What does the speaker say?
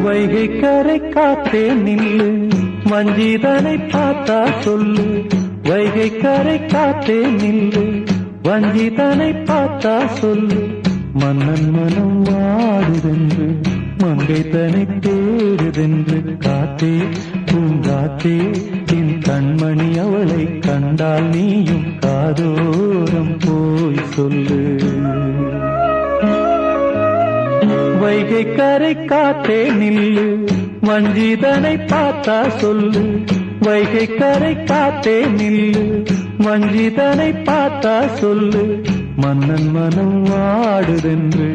வைகை கரை காத்தே நில்லு, வஞ்சிதனை பார்த்தா சொல்லு. வைகை கரை காத்தே நில்லு, வஞ்சிதனை பார்த்தா சொல்லு. மன்னன் மனம் வாடுதென்று, மங்கை தனை தேடுதென்று. காத்தே பூங்காத்தே, என் கண்மணி அவளை கண்டால் நீயும் காதோரம் போய் சொல்லு. வைகை கரை காத்தே நில்லு, வஞ்சிதனை பார்த்தா சொல்லு. வைகை கரை காத்தே நில்லு, வஞ்சிதனை பார்த்தா சொல்லு. மன்னன் மனம் வாடுதென்று,